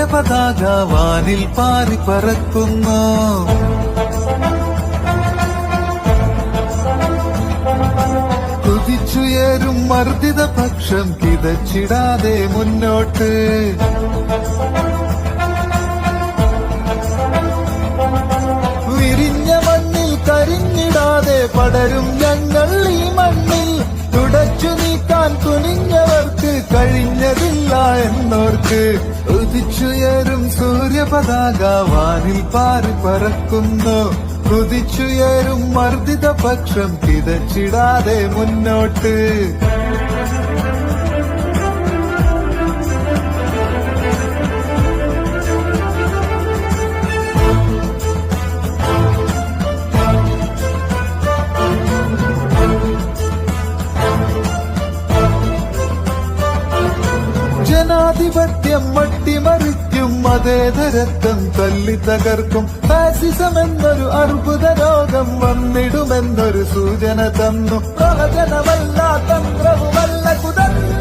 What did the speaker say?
സൂര്യപതാക വാനിൽ പാറി പറക്കുന്നു. കുതിച്ചുയരും മർദ്ദിത പക്ഷം കിതച്ചിടാതെ മുന്നോട്ട്. വിരിഞ്ഞ മണ്ണിൽ കരിഞ്ഞിടാതെ പടരും ഞങ്ങൾ ഈ മണ്ണിൽ. തുടച്ചു നീക്കാൻ തുനിഞ്ഞവർക്ക് കഴിഞ്ഞതില്ല എന്നോർക്ക്. ഉദിച്ചുയരും സൂര്യപതാക വാനിൽ പാറി പറക്കുന്നു. കുതിച്ചുയരും മർദ്ദിത പക്ഷം കിതച്ചിടാതെ മുന്നോട്ട്. ജനാധിപത്യം മട്ടിമറിക്കും, മതേതരത്വം തല്ലി തകർക്കും. ഫാസിസം എന്നൊരു അർബുദ രോഗം വന്നിടുമെന്നൊരു സൂചന തന്നു. പ്രവചനമല്ല തന്ത്രവുമല്ല കുതന്ത്രം.